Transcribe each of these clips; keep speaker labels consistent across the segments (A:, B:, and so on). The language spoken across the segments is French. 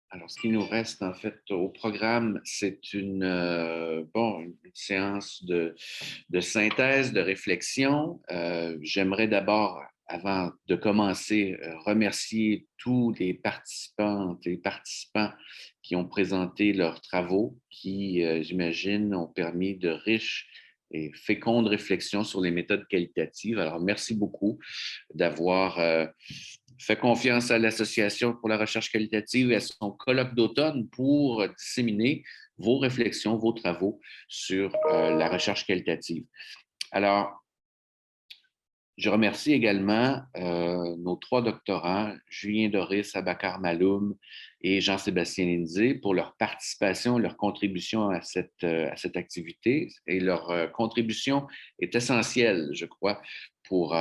A: Alors, ce qui nous reste en fait au programme, c'est une séance de synthèse, de réflexion. J'aimerais d'abord, avant de commencer, remercier tous les participantes et participants qui ont présenté leurs travaux, qui, j'imagine, ont permis de riches et fécondes réflexions sur les méthodes qualitatives. Alors, merci beaucoup d'avoir fait confiance à l'Association pour la recherche qualitative et à son colloque d'automne pour disséminer vos réflexions, vos travaux sur la recherche qualitative. Alors, je remercie également nos trois doctorants, Julien Doris, Abakar Maloum et Jean-Sébastien Lindsay, pour leur participation, leur contribution à cette activité. Et leur contribution est essentielle, je crois, pour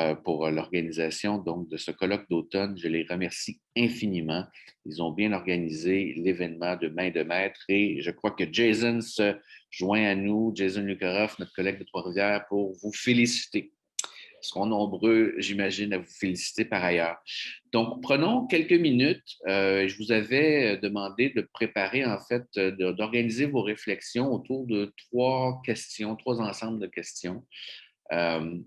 A: l'organisation donc, de ce colloque d'automne. Je les remercie infiniment. Ils ont bien organisé l'événement de main de maître et je crois que Jason se joint à nous, Jason Lukaroff, notre collègue de Trois-Rivières, pour vous féliciter. Ils seront nombreux, j'imagine, à vous féliciter par ailleurs. Donc, prenons quelques minutes. Je vous avais demandé de préparer, en fait, d'organiser vos réflexions autour de trois questions, trois ensembles de questions. Euh,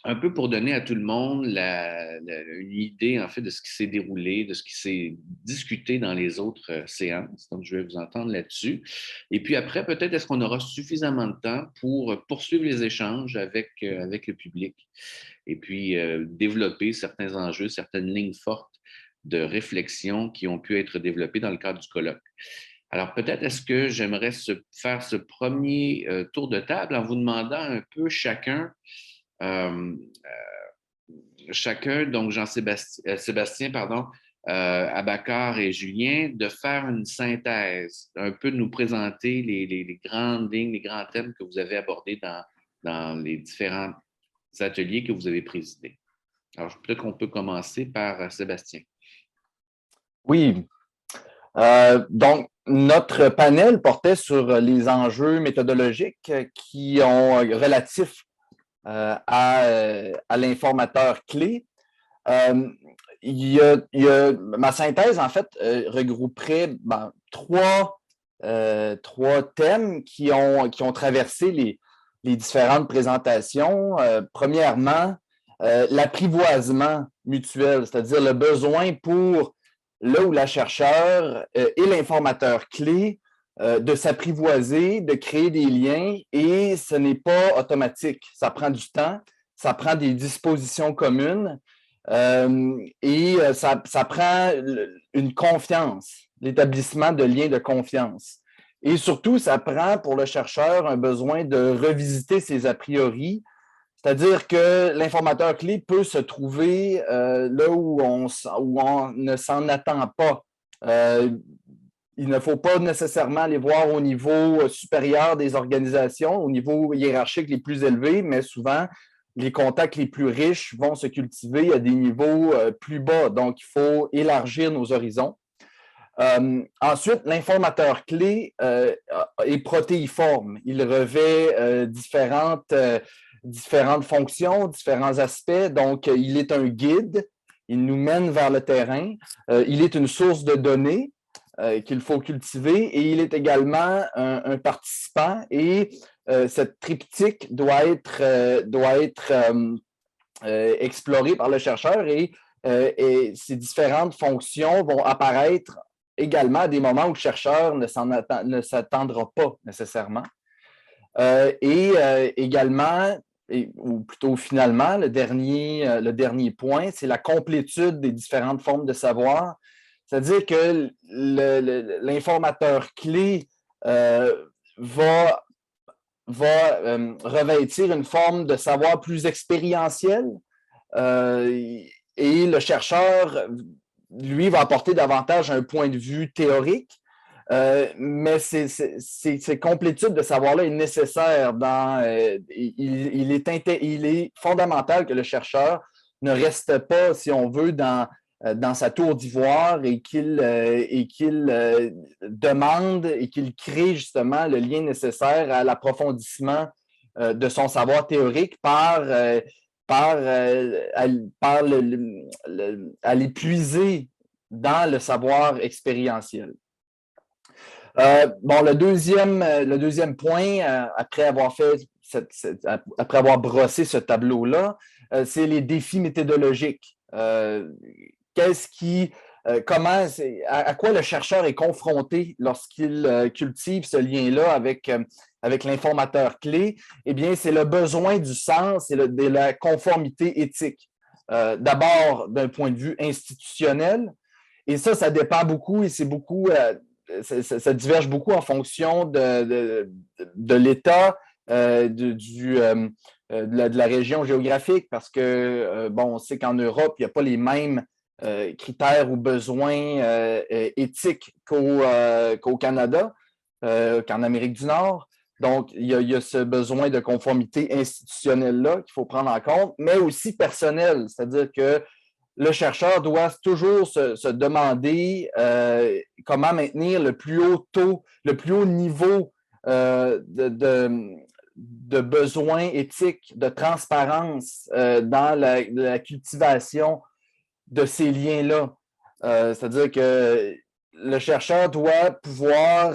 A: un peu pour donner à tout le monde une idée, en fait, de ce qui s'est déroulé, de ce qui s'est discuté dans les autres séances. Donc, je vais vous entendre là-dessus. Et puis après, peut-être est-ce qu'on aura suffisamment de temps pour poursuivre les échanges avec le public et puis développer certains enjeux, certaines lignes fortes de réflexion qui ont pu être développées dans le cadre du colloque. Alors, peut-être est-ce que j'aimerais faire ce premier tour de table en vous demandant un peu euh, chacun, donc Sébastien, pardon, Abakar et Julien, de faire une synthèse, un peu de nous présenter les grandes lignes, les grands thèmes que vous avez abordés dans les différents ateliers que vous avez présidés. Alors, peut-être qu'on peut commencer par Sébastien.
B: Oui. Donc, notre panel portait sur les enjeux méthodologiques qui ont relatifs à l'informateur clé. Ma synthèse, en fait, regrouperait trois thèmes qui ont traversé les différentes présentations. Premièrement, l'apprivoisement mutuel, c'est-à-dire le besoin pour le ou la chercheur et l'informateur clé de s'apprivoiser, de créer des liens, et ce n'est pas automatique. Ça prend du temps, ça prend des dispositions communes et ça prend une confiance, l'établissement de liens de confiance. Et surtout, ça prend pour le chercheur un besoin de revisiter ses a priori, c'est-à-dire que l'informateur clé peut se trouver là où on ne s'en attend pas. Il ne faut pas nécessairement aller voir au niveau supérieur des organisations, au niveau hiérarchique les plus élevés, mais souvent, les contacts les plus riches vont se cultiver à des niveaux plus bas. Donc, il faut élargir nos horizons. Ensuite, l'informateur clé est protéiforme. Il revêt différentes fonctions, différents aspects. Donc, il est un guide, il nous mène vers le terrain, il est une source de données qu'il faut cultiver et il est également un participant et cette triptyque doit être explorée par le chercheur et ces différentes fonctions vont apparaître également à des moments où le chercheur ne s'attendra pas nécessairement. Également, ou plutôt finalement, le dernier point, c'est la complétude des différentes formes de savoir. C'est-à-dire que l'informateur clé va revêtir une forme de savoir plus expérientiel et le chercheur, lui, va apporter davantage un point de vue théorique. Mais ces complétudes de savoir-là est nécessaire. Il est fondamental que le chercheur ne reste pas, si on veut, dans sa tour d'ivoire et qu'il demande et qu'il crée justement le lien nécessaire à l'approfondissement de son savoir théorique à l'épuiser dans le savoir expérientiel. Bon, le deuxième point, après avoir brossé ce tableau-là, c'est les défis méthodologiques. À quoi le chercheur est confronté lorsqu'il cultive ce lien-là avec l'informateur clé? Eh bien, c'est le besoin du sens et de la conformité éthique. D'abord, d'un point de vue institutionnel, et ça dépend beaucoup et ça diverge beaucoup en fonction de l'État, de la région géographique, parce que, bon, on sait qu'en Europe, il n'y a pas les mêmes critères ou besoins éthiques qu'au Canada, qu'en Amérique du Nord. Donc, il y a ce besoin de conformité institutionnelle-là qu'il faut prendre en compte, mais aussi personnel, c'est-à-dire que le chercheur doit toujours se demander comment maintenir le plus haut taux, le plus haut niveau de besoins éthiques, de transparence dans la cultivation de ces liens-là. C'est-à-dire que le chercheur doit pouvoir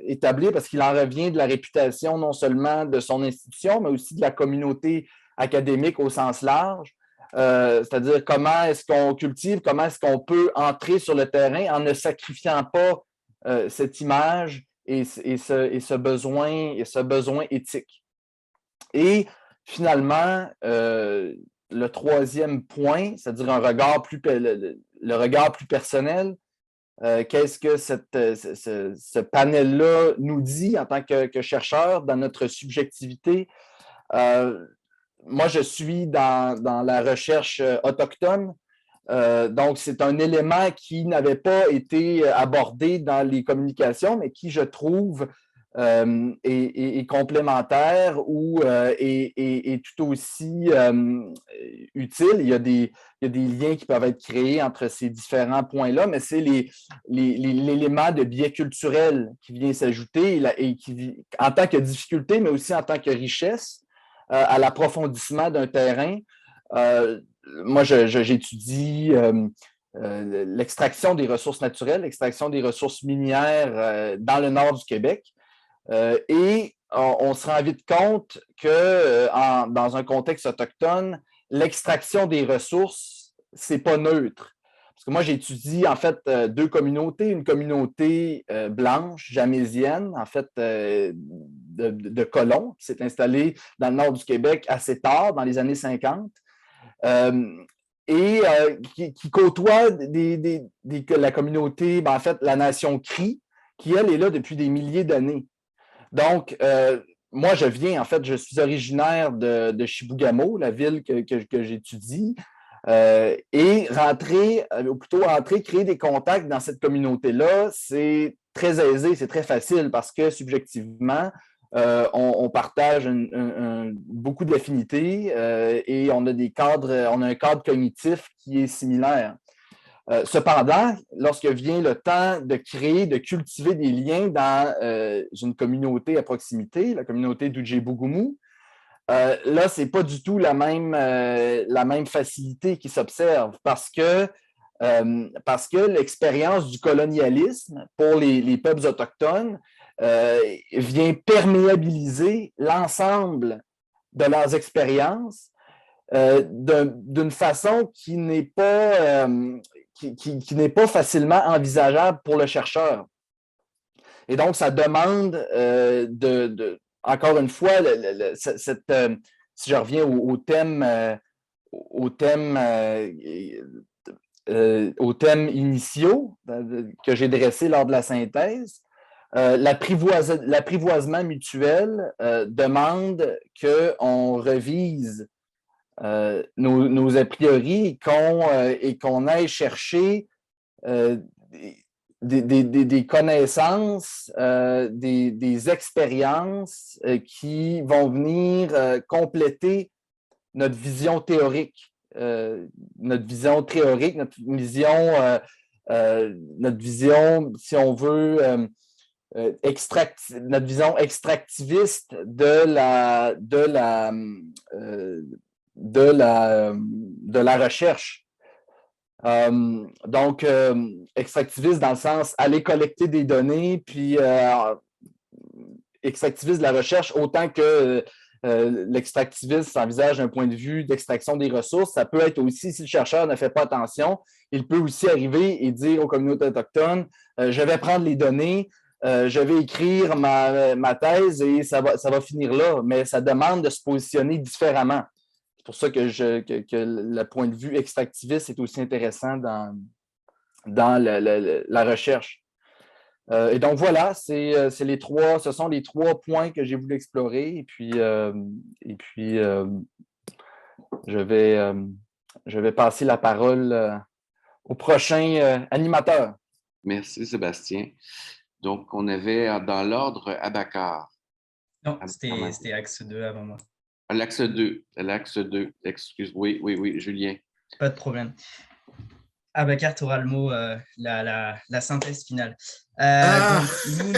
B: établir, parce qu'il en revient de la réputation non seulement de son institution, mais aussi de la communauté académique au sens large, c'est-à-dire comment est-ce qu'on cultive, comment est-ce qu'on peut entrer sur le terrain en ne sacrifiant pas cette image et ce besoin éthique. Et finalement, le troisième point, c'est-à-dire le regard plus personnel, qu'est-ce que ce panel-là nous dit en tant que chercheur dans notre subjectivité? Moi, je suis dans la recherche autochtone. Donc, c'est un élément qui n'avait pas été abordé dans les communications, mais qui, je trouve, est complémentaire ou est tout aussi utile. Il y a des liens qui peuvent être créés entre ces différents points-là, mais c'est l'élément de biais culturel qui vient s'ajouter et qui, en tant que difficulté, mais aussi en tant que richesse, à l'approfondissement d'un terrain. Moi, j'étudie l'extraction des ressources naturelles, l'extraction des ressources minières dans le nord du Québec. Et on se rend vite compte que dans un contexte autochtone, l'extraction des ressources, c'est pas neutre. Parce que moi, j'étudie en fait deux communautés. Une communauté blanche, jamésienne, en fait, de colons, qui s'est installée dans le nord du Québec assez tard, dans les années 50, et qui côtoie la communauté, en fait, la nation Cri, qui, elle, est là depuis des milliers d'années. Donc, moi, je suis originaire de Chibougamau, la ville que j'étudie, et créer des contacts dans cette communauté-là, c'est très aisé, c'est très facile parce que subjectivement, on partage beaucoup d'affinités et on a un cadre cognitif qui est similaire. Cependant, lorsque vient le temps de créer, de cultiver des liens dans une communauté à proximité, la communauté d'Oujé-Bougoumou, là, ce n'est pas du tout la même facilité qui s'observe parce que l'expérience du colonialisme pour les peuples autochtones vient perméabiliser l'ensemble de leurs expériences d'une façon qui n'est pas facilement envisageable pour le chercheur. Et donc, ça demande encore une fois, si je reviens aux thèmes initiaux que j'ai dressés lors de la synthèse, l'apprivoisement mutuel demande qu'on revise nos a priori et qu'on aille chercher des connaissances, des expériences qui vont venir compléter notre vision théorique, notre vision, si on veut, notre vision extractiviste de la recherche. Donc, extractiviste dans le sens aller collecter des données, puis extractiviste de la recherche autant que l'extractiviste s'envisage un point de vue d'extraction des ressources. Ça peut être aussi, si le chercheur ne fait pas attention, il peut aussi arriver et dire aux communautés autochtones, je vais prendre les données, je vais écrire ma thèse et ça va finir là, mais ça demande de se positionner différemment. C'est pour ça que le point de vue extractiviste est aussi intéressant dans la recherche. Et donc voilà, ce sont les trois points que j'ai voulu explorer. Et puis je vais passer la parole au prochain animateur.
A: Merci, Sébastien. Donc, on avait dans l'ordre Abacar.
C: Non, c'était Axe 2 avant moi.
A: L'axe 2. Excuse, oui, Julien.
C: Pas de problème. Abacar, tu auras le mot, la synthèse finale. Donc, nous,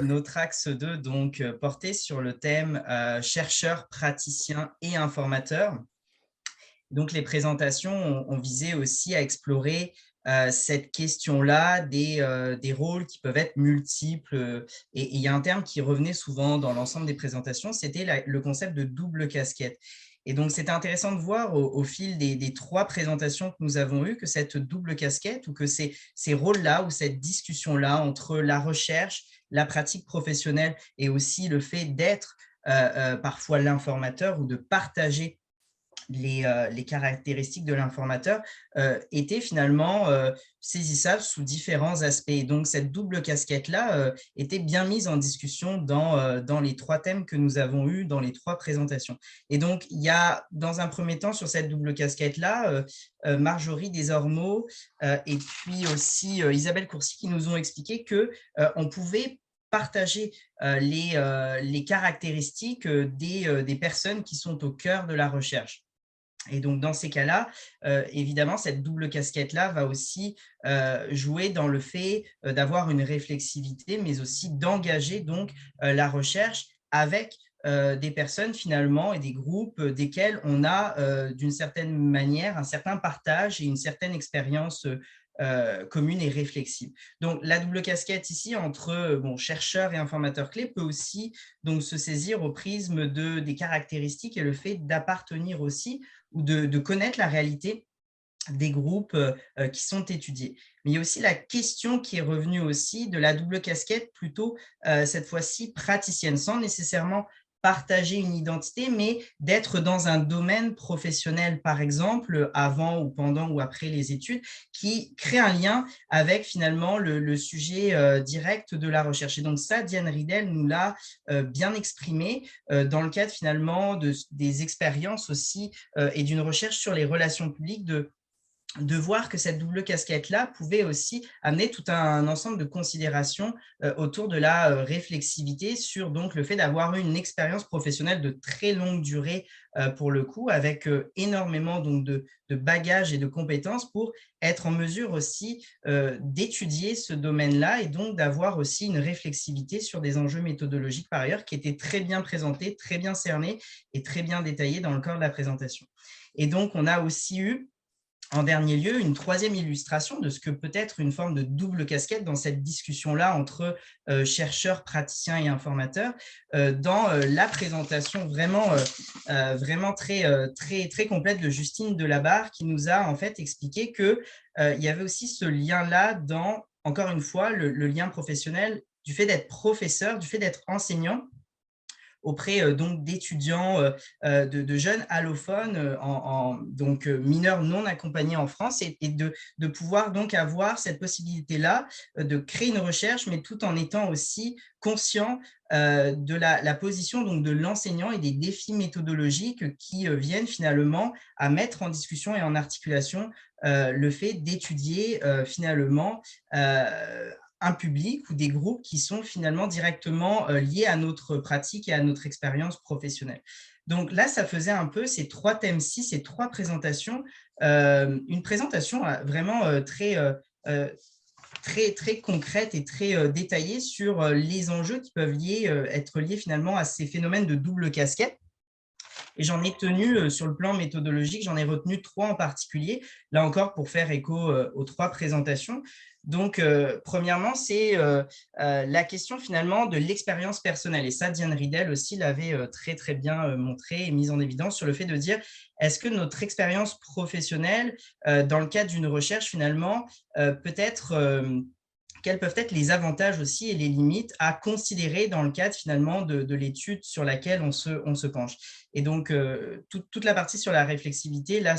C: notre axe 2 donc, portait sur le thème chercheurs, praticiens et informateurs. Donc, les présentations ont visé aussi à explorer cette question-là des rôles qui peuvent être multiples. Et il y a un terme qui revenait souvent dans l'ensemble des présentations, c'était le concept de double casquette. Et donc, c'était intéressant de voir au fil des trois présentations que nous avons eues que cette double casquette ou que ces rôles-là ou cette discussion-là entre la recherche, la pratique professionnelle et aussi le fait d'être parfois l'informateur ou de partager les caractéristiques de l'informateur étaient finalement saisissables sous différents aspects. Et donc, cette double casquette-là était bien mise en discussion dans les trois thèmes que nous avons eus dans les trois présentations. Et donc, il y a, dans un premier temps, sur cette double casquette-là, Marjorie Desormeaux et puis aussi Isabelle Courcy qui nous ont expliqué qu'on pouvait partager les caractéristiques des personnes qui sont au cœur de la recherche. Et donc, dans ces cas-là, évidemment, cette double casquette-là va aussi jouer dans le fait d'avoir une réflexivité, mais aussi d'engager donc la recherche avec des personnes finalement et des groupes desquels on a d'une certaine manière un certain partage et une certaine expérience commune et réflexive. Donc, la double casquette ici entre chercheurs et informateurs clés peut aussi donc, se saisir au prisme des caractéristiques et le fait d'appartenir aussi ou de connaître la réalité des groupes qui sont étudiés. Mais il y a aussi la question qui est revenue aussi de la double casquette, plutôt cette fois-ci praticienne, sans nécessairement partager une identité, mais d'être dans un domaine professionnel, par exemple, avant ou pendant ou après les études, qui crée un lien avec finalement le sujet direct de la recherche. Et donc ça, Diane Ridel nous l'a bien exprimé dans le cadre finalement des expériences aussi et d'une recherche sur les relations publiques de voir que cette double casquette-là pouvait aussi amener tout un ensemble de considérations autour de la réflexivité sur donc, le fait d'avoir eu une expérience professionnelle de très longue durée pour le coup, avec énormément donc, de bagages et de compétences pour être en mesure aussi d'étudier ce domaine-là et donc d'avoir aussi une réflexivité sur des enjeux méthodologiques par ailleurs qui étaient très bien présentés, très bien cernés et très bien détaillés dans le corps de la présentation. Et donc, on a aussi eu en dernier lieu, une troisième illustration de ce que peut être une forme de double casquette dans cette discussion-là entre chercheurs, praticiens et informateurs, dans la présentation vraiment très complète de Justine Delabarre qui nous a en fait expliqué qu'il y avait aussi ce lien-là dans, encore une fois, le lien professionnel du fait d'être professeur, du fait d'être enseignant, auprès donc d'étudiants, de jeunes allophones, donc mineurs non accompagnés en France, et de pouvoir donc avoir cette possibilité-là de créer une recherche, mais tout en étant aussi conscient de la position donc de l'enseignant et des défis méthodologiques qui viennent finalement à mettre en discussion et en articulation le fait d'étudier finalement un public ou des groupes qui sont finalement directement liés à notre pratique et à notre expérience professionnelle. Donc là, ça faisait un peu ces trois thèmes-ci, ces trois présentations, une présentation vraiment très concrète et très détaillée sur les enjeux qui peuvent être liés finalement à ces phénomènes de double casquette. Et j'en ai tenu, sur le plan méthodologique, j'en ai retenu 3 en particulier, là encore pour faire écho aux 3 présentations. Donc, premièrement, c'est la question finalement de l'expérience personnelle. Et ça, Diane Ridel aussi l'avait très, très bien montré et mis en évidence sur le fait de dire, est-ce que notre expérience professionnelle, dans le cadre d'une recherche, finalement, quels peuvent être les avantages aussi et les limites à considérer dans le cadre finalement de l'étude sur laquelle on se penche. Et donc, toute la partie sur la réflexivité, là,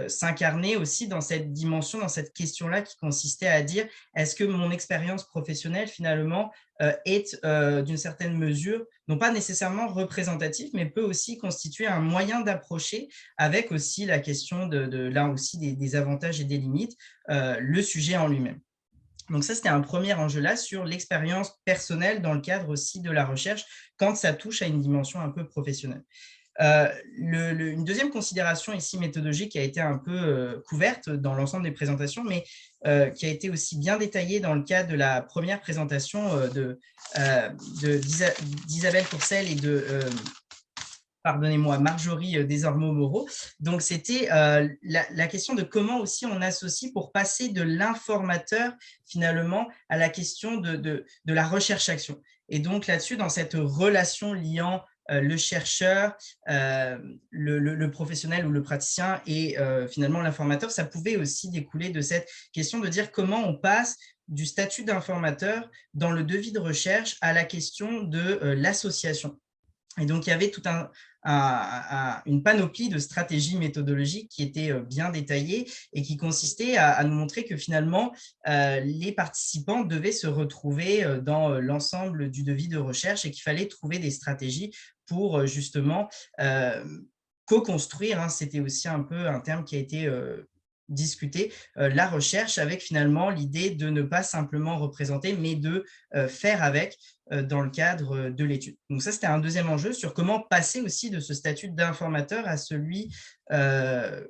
C: s'incarnait aussi dans cette dimension, dans cette question-là qui consistait à dire, est-ce que mon expérience professionnelle, finalement, est d'une certaine mesure, non pas nécessairement représentative, mais peut aussi constituer un moyen d'approcher avec aussi la question là aussi des avantages et des limites, le sujet en lui-même. Donc ça, c'était un premier enjeu là sur l'expérience personnelle dans le cadre aussi de la recherche quand ça touche à une dimension un peu professionnelle. Une deuxième considération ici méthodologique qui a été un peu couverte dans l'ensemble des présentations, mais qui a été aussi bien détaillée dans le cadre de la première présentation d'Isabelle Courcelles et de pardonnez-moi, Marjorie Desormeaux-Moreau. Donc, c'était la question de comment aussi on associe pour passer de l'informateur, finalement, à la question de la recherche-action. Et donc, là-dessus, dans cette relation liant le chercheur, le professionnel ou le praticien et finalement l'informateur, ça pouvait aussi découler de cette question de dire comment on passe du statut d'informateur dans le devis de recherche à la question de l'association. Et donc, il y avait toute une panoplie de stratégies méthodologiques qui étaient bien détaillées et qui consistaient à nous montrer que finalement, les participants devaient se retrouver dans l'ensemble du devis de recherche et qu'il fallait trouver des stratégies pour justement co-construire, hein, c'était aussi un peu un terme qui a été discuter la recherche avec finalement l'idée de ne pas simplement représenter, mais de faire avec dans le cadre de l'étude. Donc ça, c'était un deuxième enjeu sur comment passer aussi de ce statut d'informateur à celui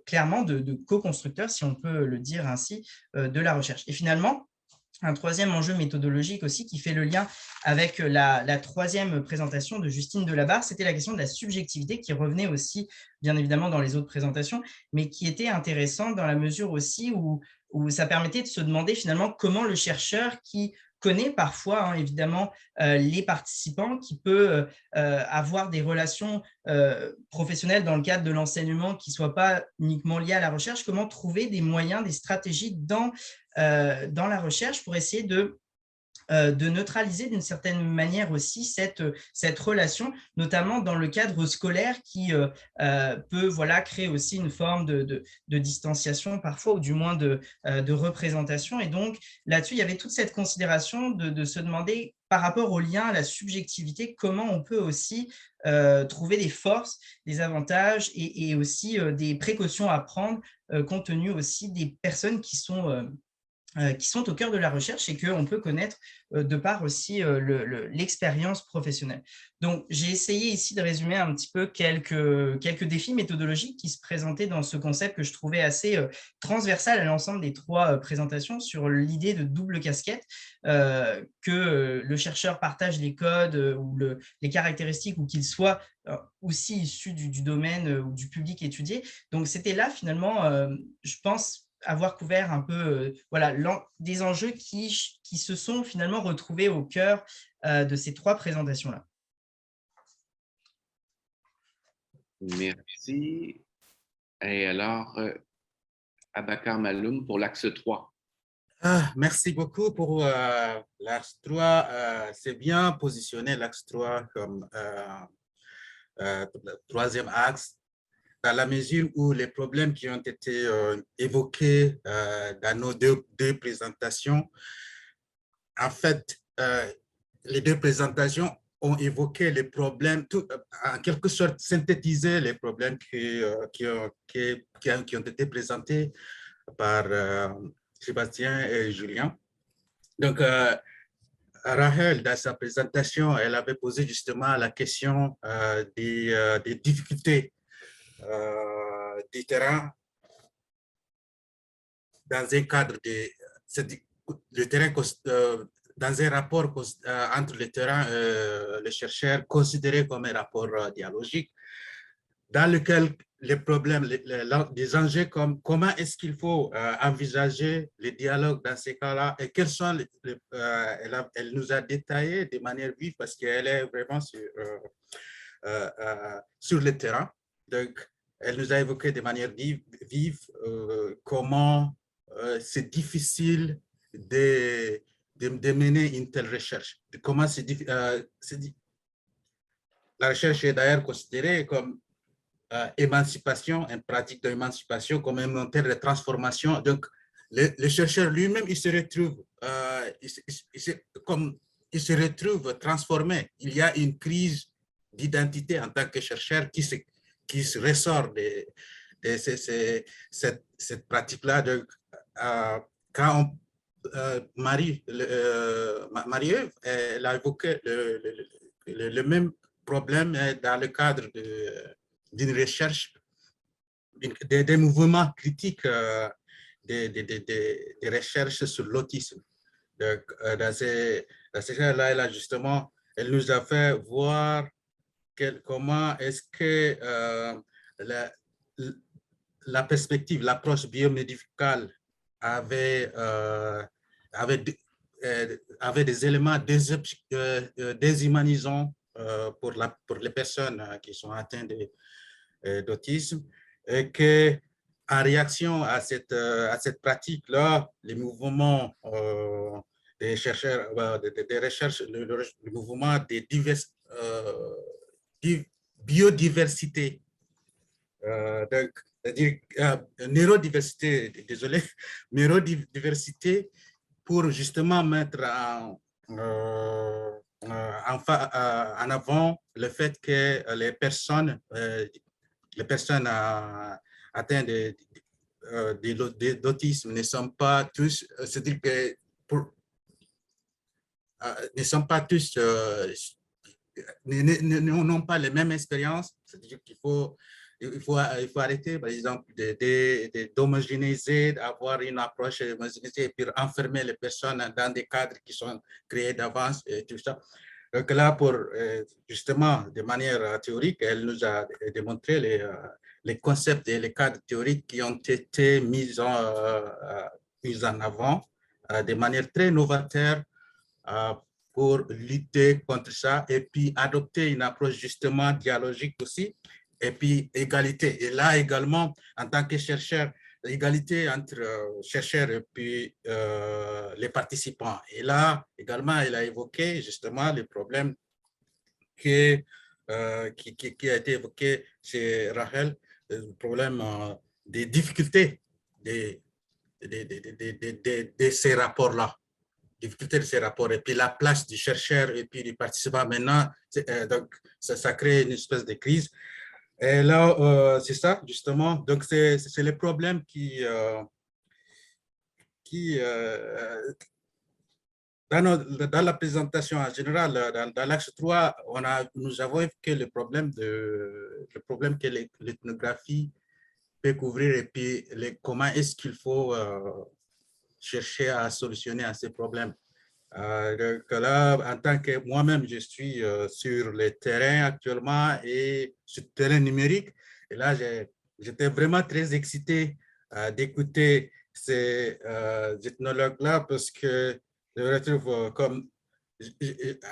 C: clairement de co-constructeur, si on peut le dire ainsi, de la recherche. Et finalement, un troisième enjeu méthodologique aussi qui fait le lien avec la troisième présentation de Justine Delabarre, c'était la question de la subjectivité qui revenait aussi bien évidemment dans les autres présentations, mais qui était intéressante dans la mesure aussi où ça permettait de se demander finalement comment le chercheur qui connaît parfois hein, évidemment les participants, qui peut avoir des relations professionnelles dans le cadre de l'enseignement qui ne soient pas uniquement liées à la recherche, comment trouver des moyens, des stratégies dans la recherche pour essayer de neutraliser d'une certaine manière aussi cette relation, notamment dans le cadre scolaire qui peut voilà, créer aussi une forme de distanciation parfois, ou du moins de représentation. Et donc, là-dessus, il y avait toute cette considération de se demander, par rapport au lien à la subjectivité, comment on peut aussi trouver des forces, des avantages et aussi des précautions à prendre compte tenu aussi des personnes qui sont au cœur de la recherche et qu'on peut connaître de par aussi l'expérience professionnelle. Donc, j'ai essayé ici de résumer un petit peu quelques défis méthodologiques qui se présentaient dans ce concept que je trouvais assez transversal à l'ensemble des 3 présentations sur l'idée de double casquette, que le chercheur partage les codes ou les caractéristiques ou qu'il soit aussi issu du domaine ou du public étudié. Donc, c'était là finalement, je pense, avoir couvert un peu voilà, des enjeux qui se sont finalement retrouvés au cœur de ces 3 présentations-là.
A: Merci. Et alors, Abakar Maloum pour l'axe 3.
D: Merci beaucoup pour l'axe 3. C'est bien positionné l'axe 3 comme troisième axe, dans la mesure où les problèmes qui ont été évoqués dans nos deux présentations, en fait, les 2 présentations ont évoqué les problèmes, en quelque sorte synthétisé les problèmes qui ont été présentés par Sébastien et Julien. Donc, Rahel, dans sa présentation, elle avait posé justement la question des difficultés du terrain dans un cadre le terrain dans un rapport entre le terrain et le chercheur considéré comme un rapport dialogique. dans lequel les problèmes, les enjeux comme comment est-ce qu'il faut envisager les dialogues dans ces cas-là et quels sont elle nous a détaillé de manière vive parce qu'elle est vraiment sur le terrain. Donc, elle nous a évoqué de manière vive comment c'est difficile de mener une telle recherche. Comment la recherche est d'ailleurs considérée comme émancipation, une pratique d'émancipation comme un moteur de transformation. Donc, le chercheur lui-même, il se retrouve, il se retrouve transformé. Il y a une crise d'identité en tant que chercheur qui se ressort de cette pratique-là. Donc, quand Marie-Ève, elle a évoqué le même problème dans le cadre d'une recherche, des mouvements critiques des recherches sur l'autisme. Donc, dans ces cas-là, elle nous a fait voir comment est-ce que la perspective, l'approche biomédicale avait des éléments déshumanisants pour les personnes qui sont atteintes d'autisme, et que en réaction à cette pratique-là, les mouvements des chercheurs, des recherches, le mouvement des biodiversité, c'est-à-dire neurodiversité, désolé, neurodiversité, pour justement mettre en avant le fait que les personnes atteintes d'autisme ne sont pas tous, c'est-à-dire que ne sont pas tous, n'ont pas les mêmes expériences, c'est-à-dire qu'il faut arrêter, par exemple, d'homogénéiser, d'avoir une approche homogénéisée et puis enfermer les personnes dans des cadres qui sont créés d'avance et tout ça. Donc là, justement, de manière théorique, elle nous a démontré les concepts et les cadres théoriques qui ont été mis en avant de manière très novateur pour lutter contre ça et puis adopter une approche justement dialogique aussi, et puis égalité. Et là également, en tant que chercheur, l'égalité entre chercheurs et puis les participants. Et là également, elle a évoqué justement le problème qui a été évoqué chez Rachel, le problème des difficultés de ces rapports-là. Difficulté de ces rapports, et puis la place du chercheur et puis du participant maintenant, donc ça crée une espèce de crise. Et là, c'est ça, justement, donc c'est le problème dans la présentation en général, dans l'axe 3, nous avons évoqué le problème que l'ethnographie peut couvrir, et puis comment est-ce qu'il faut chercher à solutionner à ces problèmes. Donc là, en tant que moi-même, je suis sur le terrain actuellement et sur le terrain numérique. Et là, j'étais vraiment très excité d'écouter ces ethnologues-là parce que je me retrouve comme,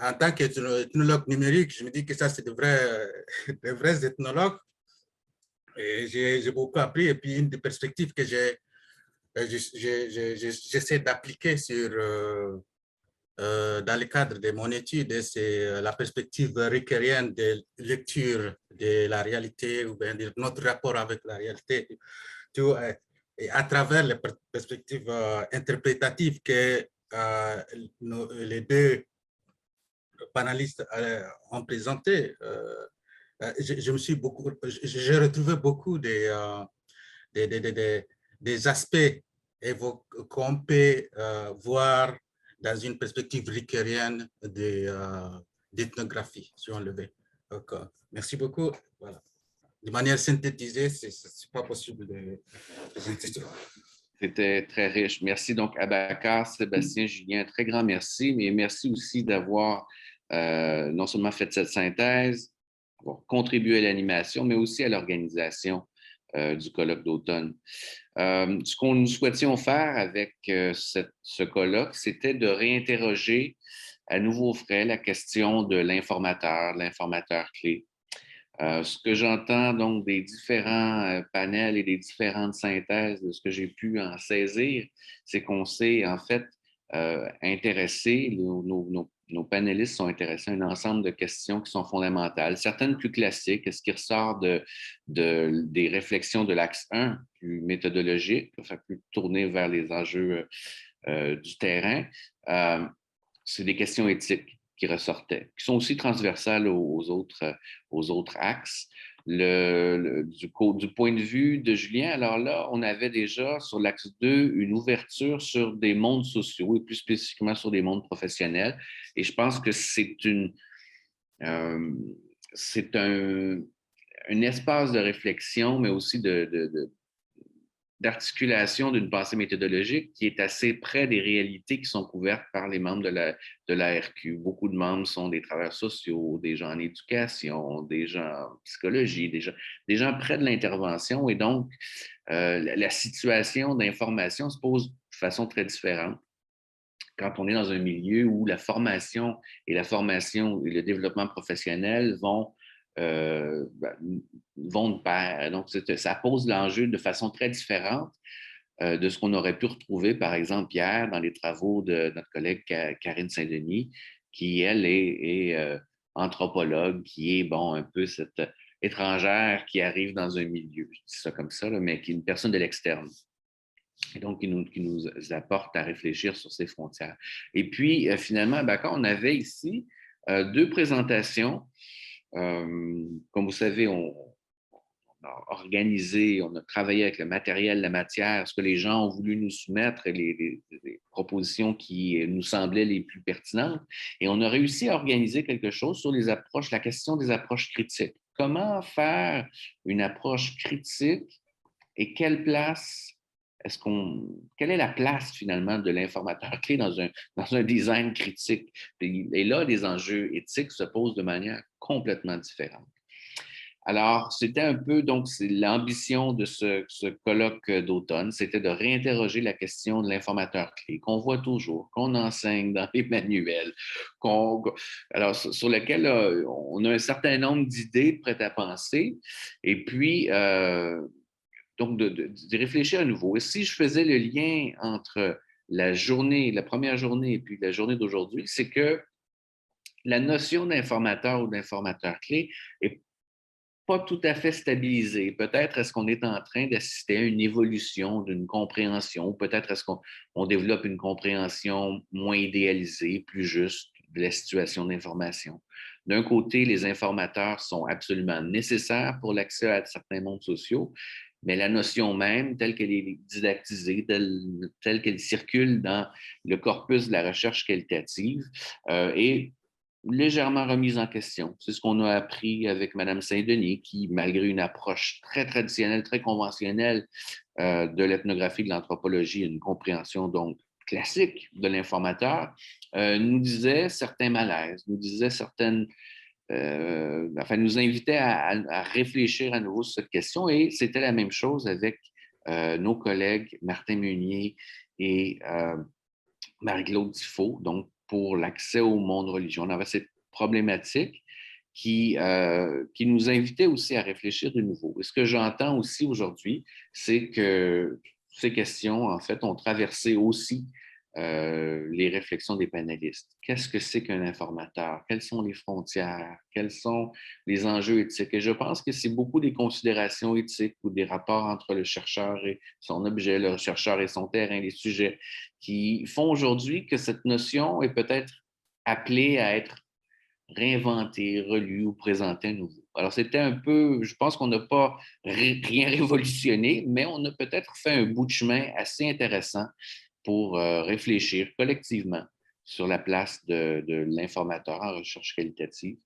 D: en tant qu'ethnologue numérique, je me dis que ça, c'est de vrais ethnologues. Et j'ai beaucoup appris. Et puis, une des perspectives que j'essaie d'appliquer dans le cadre de mon étude, c'est la perspective rickérienne de lecture de la réalité ou bien de notre rapport avec la réalité, et à travers les perspectives interprétatives que les deux panélistes ont présentées. J'ai retrouvé beaucoup des aspects qu'on peut voir dans une perspective rickérienne d'ethnographie, si on le veut. Donc, merci beaucoup. Voilà. De manière synthétisée, ce n'est pas possible de présenter tout.
A: C'était très riche. Merci donc Abacar, Sébastien, Julien, un très grand merci, mais merci aussi d'avoir non seulement fait cette synthèse, contribuer à l'animation, mais aussi à l'organisation du colloque d'automne. Ce qu'on nous souhaitions faire avec ce colloque, c'était de réinterroger à nouveau frais la question de l'informateur clé. Ce que j'entends donc des différents panels et des différentes synthèses de ce que j'ai pu en saisir, c'est qu'on s'est en fait intéressé, nos panélistes sont intéressés à un ensemble de questions qui sont fondamentales, certaines plus classiques, ce qui ressort des réflexions de l'axe 1, plus méthodologique, enfin plus tourné vers les enjeux du terrain. C'est des questions éthiques qui ressortaient, qui sont aussi transversales aux autres axes. Du point de vue de Julien, alors là, on avait déjà sur l'axe 2 une ouverture sur des mondes sociaux et plus spécifiquement sur des mondes professionnels. Et je pense que c'est un espace de réflexion, mais aussi d'articulation d'une pensée méthodologique qui est assez près des réalités qui sont couvertes par les membres de l'ARQ. Beaucoup de membres sont des travailleurs sociaux, des gens en éducation, des gens en psychologie, des gens près de l'intervention. Et donc, la situation d'information se pose de façon très différente quand on est dans un milieu où la formation et le développement professionnel vont de pair. Donc, ça pose l'enjeu de façon très différente de ce qu'on aurait pu retrouver, par exemple, hier, dans les travaux de notre collègue Karine Saint-Denis, qui, elle, est anthropologue, qui est, bon, un peu cette étrangère qui arrive dans un milieu, je dis ça comme ça, là, mais qui est une personne de l'externe. Et donc, qui nous apporte à réfléchir sur ces frontières. Et puis, finalement, quand on avait ici deux présentations. Comme vous savez, on a organisé, on a travaillé avec le matériel, la matière, ce que les gens ont voulu nous soumettre et les propositions qui nous semblaient les plus pertinentes. Et on a réussi à organiser quelque chose sur les approches, la question des approches critiques. Comment faire une approche critique et quelle est la place finalement de l'informateur clé dans un design critique? Et là, les enjeux éthiques se posent de manière complètement différente. Alors, c'était un peu, donc, c'est l'ambition de ce colloque d'automne, c'était de réinterroger la question de l'informateur clé, qu'on voit toujours, qu'on enseigne dans les manuels, alors, sur lequel on a un certain nombre d'idées prêtes à penser, et puis, donc, de réfléchir à nouveau. Et si je faisais le lien entre la première journée et puis la journée d'aujourd'hui, c'est que la notion d'informateur ou d'informateur clé est pas tout à fait stabilisée. Peut-être est-ce qu'on est en train d'assister à une évolution d'une compréhension, peut-être est-ce qu'on développe une compréhension moins idéalisée, plus juste de la situation d'information. D'un côté, les informateurs sont absolument nécessaires pour l'accès à certains mondes sociaux, mais la notion même, telle qu'elle est didactisée, telle qu'elle circule dans le corpus de la recherche qualitative, est légèrement remise en question. C'est ce qu'on a appris avec Mme Saint-Denis, qui, malgré une approche très traditionnelle, très conventionnelle de l'ethnographie, de l'anthropologie, une compréhension donc classique de l'informateur, nous disait certains malaises, nous disait nous invitait à réfléchir à nouveau sur cette question, et c'était la même chose avec nos collègues Martin Meunier et Marie-Claude Tifo, donc pour l'accès au monde religieux. On avait cette problématique qui nous invitait aussi à réfléchir de nouveau. Et ce que j'entends aussi aujourd'hui, c'est que ces questions, en fait, ont traversé aussi les réflexions des panélistes. Qu'est-ce que c'est qu'un informateur? Quelles sont les frontières? Quels sont les enjeux éthiques? Et je pense que c'est beaucoup des considérations éthiques ou des rapports entre le chercheur et son objet, le chercheur et son terrain, les sujets, qui font aujourd'hui que cette notion est peut-être appelée à être réinventée, relue ou présentée à nouveau. Alors, c'était un peu, je pense qu'on n'a pas rien révolutionné, mais on a peut-être fait un bout de chemin assez intéressant pour réfléchir collectivement sur la place de l'informateur en recherche qualitative.